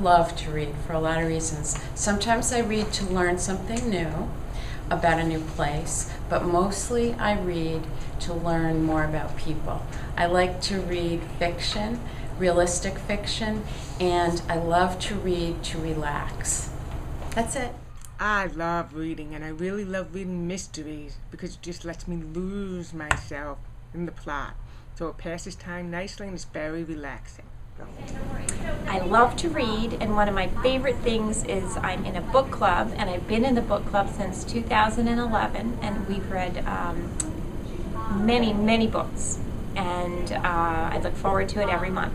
love to read for a lot of reasons. Sometimes I read to learn something new about a new place, but mostly I read to learn more about people. I like to read fiction, realistic fiction, and I love to read to relax. That's it. I love reading, and I really love reading mysteries because it just lets me lose myself in the plot. So it passes time nicely and it's very relaxing. I love to read, and one of my favorite things is I'm in a book club, and I've been in the book club since 2011, and we've read many, many books, and I look forward to it every month.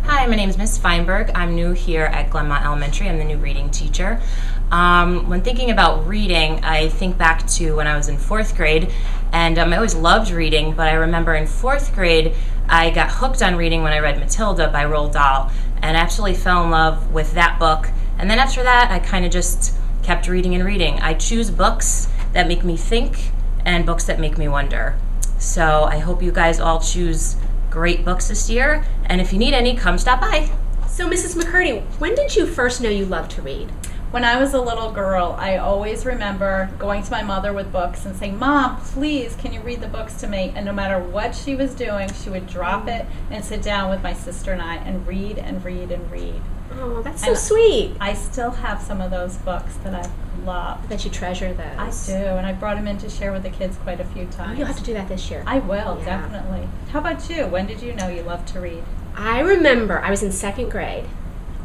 Hi, my name is Miss Feinberg. I'm new here at Glenmont Elementary. I'm the new reading teacher. When thinking about reading, I think back to when I was in 4th grade, and I always loved reading, but I remember in 4th grade, I got hooked on reading when I read Matilda by Roald Dahl, and absolutely fell in love with that book. And then after that, I kind of just kept reading and reading. I choose books that make me think and books that make me wonder. So I hope you guys all choose great books this year, and if you need any, come stop by. So Mrs. McCurdy, when did you first know you loved to read? When I was a little girl, I always remember going to my mother with books and saying, "Mom, please, can you read the books to me?" And no matter what she was doing, she would drop it and sit down with my sister and I and read and read and read. Oh, that's so sweet. I still have some of those books that I love. That you treasure those. I do, and I brought them in to share with the kids quite a few times. Oh, you'll have to do that this year. I will, Yeah. definitely. How about you? When did you know you loved to read? I remember I was in 2nd grade,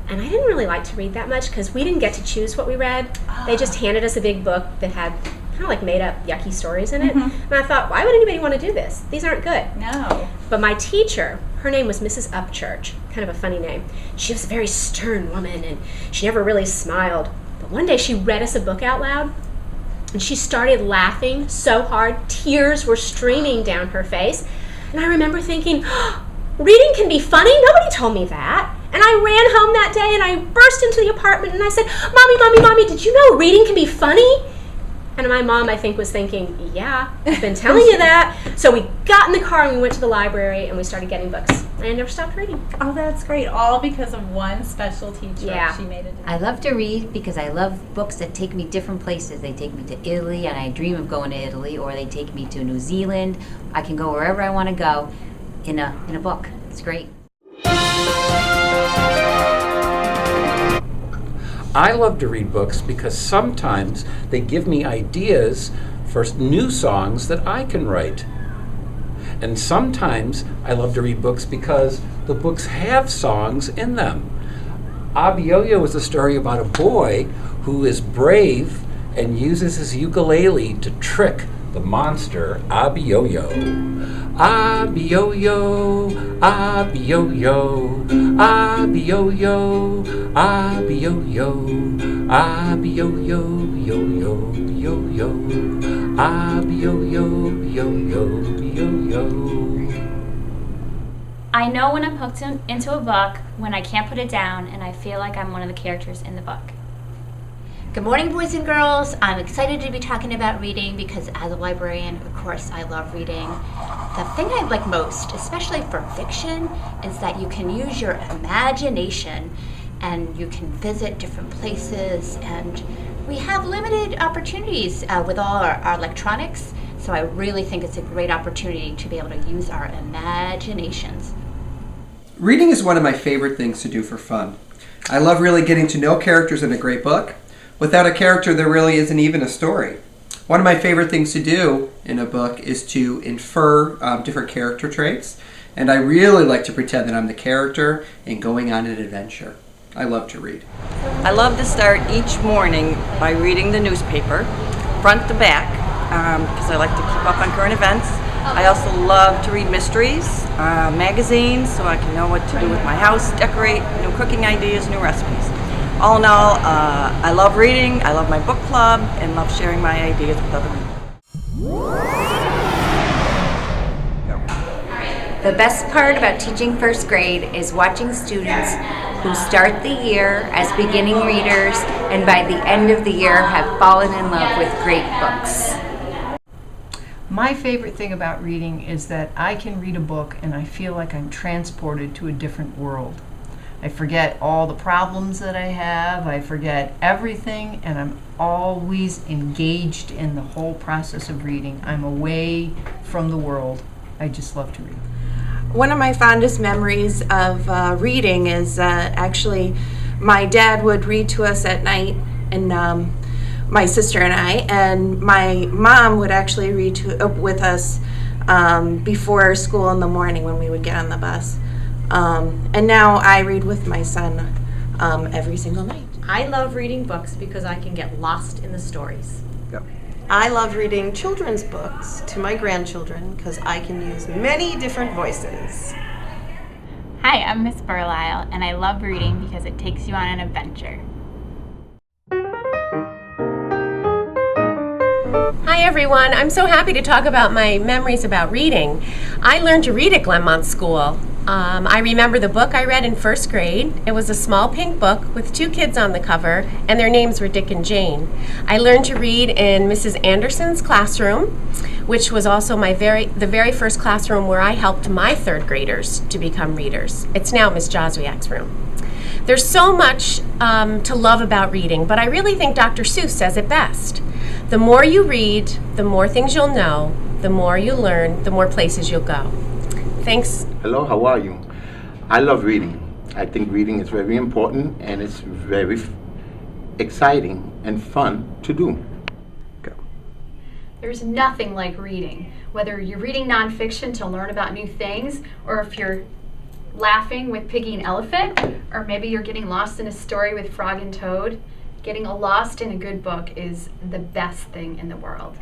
and I didn't really like to read that much because we didn't get to choose what we read. They just handed us a big book that had kind of like made up yucky stories in it. And I thought, why would anybody want to do this? These aren't good. No. But my teacher, her name was Mrs. Upchurch, kind of a funny name. She was a very stern woman, and she never really smiled. But one day she read us a book out loud, and she started laughing so hard, tears were streaming down her face. And I remember thinking, reading can be funny? Nobody told me that. And I ran home that day, and I burst into the apartment, and I said, "Mommy, Mommy, Mommy, did you know reading can be funny?" And my mom, I think, was thinking, "Yeah, I've been telling you that." So we got in the car and we went to the library and we started getting books. And I never stopped reading. Oh, that's great. All because of one special teacher. Yeah. She made it. I love to read because I love books that take me different places. They take me to Italy, and I dream of going to Italy, or they take me to New Zealand. I can go wherever I want to go in a book. It's great. I love to read books because sometimes they give me ideas for new songs that I can write. And sometimes I love to read books because the books have songs in them. Abiyoyo is a story about a boy who is brave and uses his ukulele to trick the monster Abiyoyo. Abiyoyo, Abiyoyo, Abiyoyo, Abiyoyo, Abiyoyo, yo yo yo yo, Abiyoyo, yo yo yo yo. I know when I'm hooked into a book when I can't put it down and I feel like I'm one of the characters in the book. Good morning, boys and girls. I'm excited to be talking about reading because as a librarian, of course, I love reading. The thing I like most, especially for fiction, is that you can use your imagination and you can visit different places, and we have limited opportunities with all our electronics, so I really think it's a great opportunity to be able to use our imaginations. Reading is one of my favorite things to do for fun. I love really getting to know characters in a great book. Without a character, there really isn't even a story. One of my favorite things to do in a book is to infer different character traits, and I really like to pretend that I'm the character and going on an adventure. I love to read. I love to start each morning by reading the newspaper, front to back, because I like to keep up on current events. I also love to read mysteries, magazines, so I can know what to do with my house, decorate, new cooking ideas, new recipes. All in all, I love reading, I love my book club, and love sharing my ideas with other people. The best part about teaching 1st grade is watching students who start the year as beginning readers and by the end of the year have fallen in love with great books. My favorite thing about reading is that I can read a book and I feel like I'm transported to a different world. I forget all the problems that I have, I forget everything, and I'm always engaged in the whole process of reading. I'm away from the world. I just love to read. One of my fondest memories of reading is actually my dad would read to us at night, and my sister and I, and my mom would actually read with us before school in the morning when we would get on the bus. And now I read with my son every single night. I love reading books because I can get lost in the stories. I love reading children's books to my grandchildren because I can use many different voices. Hi, I'm Miss Burlisle, and I love reading because it takes you on an adventure. Hi everyone, I'm so happy to talk about my memories about reading. I learned to read at Glenmont School. I remember the book I read in first grade. It was a small pink book with 2 kids on the cover, and their names were Dick and Jane. I learned to read in Mrs. Anderson's classroom, which was also the very first classroom where I helped my 3rd graders to become readers. It's now Miss Joswiak's room. There's so much to love about reading, but I really think Dr. Seuss says it best. The more you read, the more things you'll know. The more you learn, the more places you'll go. Thanks. Hello, how are you? I love reading. I think reading is very important and it's very exciting and fun to do. There's nothing like reading. Whether you're reading nonfiction to learn about new things, or if you're laughing with Piggy and Elephant, or maybe you're getting lost in a story with Frog and Toad, getting lost in a good book is the best thing in the world.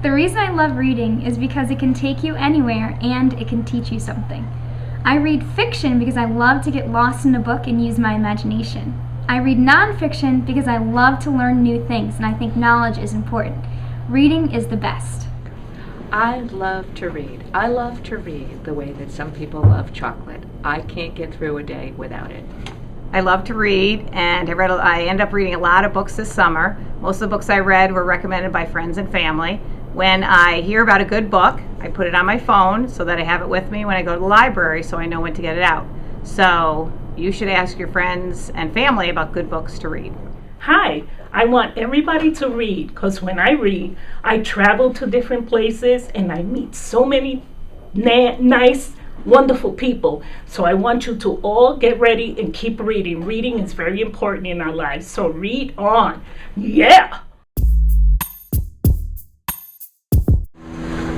The reason I love reading is because it can take you anywhere and it can teach you something. I read fiction because I love to get lost in a book and use my imagination. I read nonfiction because I love to learn new things and I think knowledge is important. Reading is the best. I love to read. I love to read the way that some people love chocolate. I can't get through a day without it. I love to read, and I end up reading a lot of books this summer. Most of the books I read were recommended by friends and family. When I hear about a good book, I put it on my phone so that I have it with me when I go to the library so I know when to get it out. So you should ask your friends and family about good books to read. Hi, I want everybody to read because when I read, I travel to different places and I meet so many nice, wonderful people. So I want you to all get ready and keep reading. Reading is very important in our lives. So read on. Yeah!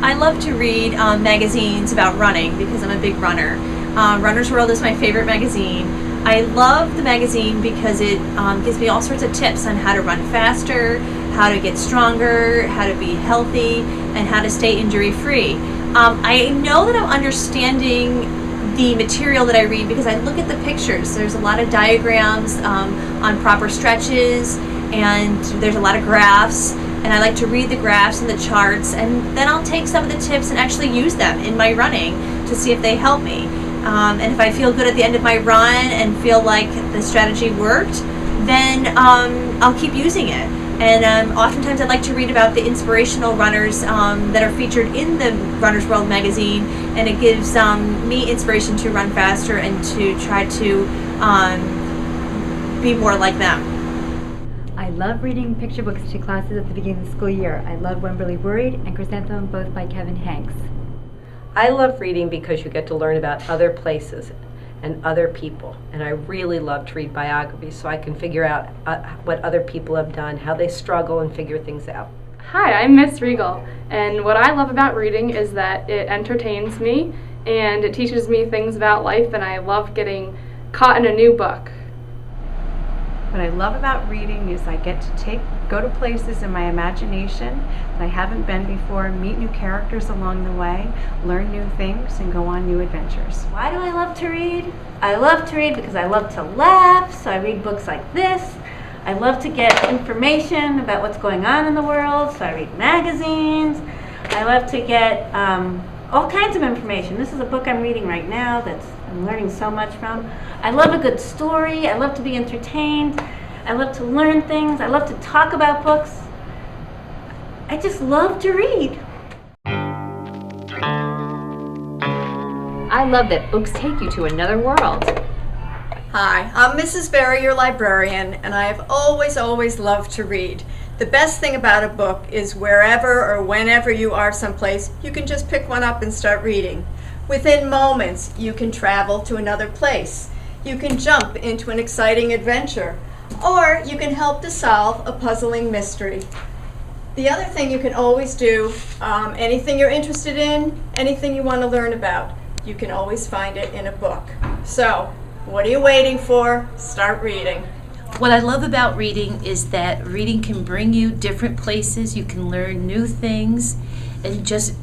I love to read magazines about running because I'm a big runner. Runner's World is my favorite magazine. I love the magazine because it gives me all sorts of tips on how to run faster, how to get stronger, how to be healthy, and how to stay injury-free. I know that I'm understanding the material that I read because I look at the pictures. There's a lot of diagrams on proper stretches, and there's a lot of graphs. And I like to read the graphs and the charts, and then I'll take some of the tips and actually use them in my running to see if they help me. And if I feel good at the end of my run and feel like the strategy worked, then I'll keep using it. And oftentimes I like to read about the inspirational runners that are featured in the Runner's World magazine, and it gives me inspiration to run faster and to try to be more like them. I love reading picture books to classes at the beginning of the school year. I love Wimberly Worried and Chrysanthemum, both by Kevin Hanks. I love reading because you get to learn about other places and other people. And I really love to read biographies so I can figure out what other people have done, how they struggle and figure things out. Hi, I'm Miss Regal, and what I love about reading is that it entertains me and it teaches me things about life, and I love getting caught in a new book. What I love about reading is I get to go to places in my imagination that I haven't been before, meet new characters along the way, learn new things, and go on new adventures. Why do I love to read? I love to read because I love to laugh, so I read books like this. I love to get information about what's going on in the world, so I read magazines. I love to get all kinds of information. This is a book I'm reading right now that I'm learning so much from. I love a good story. I love to be entertained. I love to learn things. I love to talk about books. I just love to read. I love that books take you to another world. Hi, I'm Mrs. Berry, your librarian, and I have always loved to read. The best thing about a book is wherever or whenever you are someplace, you can just pick one up and start reading. Within moments, you can travel to another place. You can jump into an exciting adventure, or you can help to solve a puzzling mystery. The other thing you can always do, anything you're interested in, anything you want to learn about, you can always find it in a book. So, what are you waiting for? Start reading. What I love about reading is that reading can bring you different places. You can learn new things and just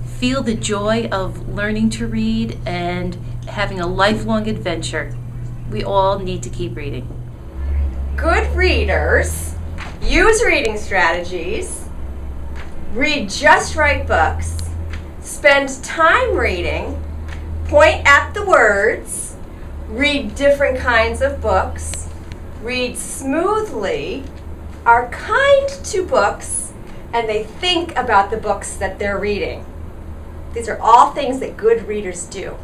feel the joy of learning to read and having a lifelong adventure. We all need to keep reading. Good readers use reading strategies, read just right books, spend time reading, point at the words, read different kinds of books, read smoothly, are kind to books, and they think about the books that they're reading. These are all things that good readers do.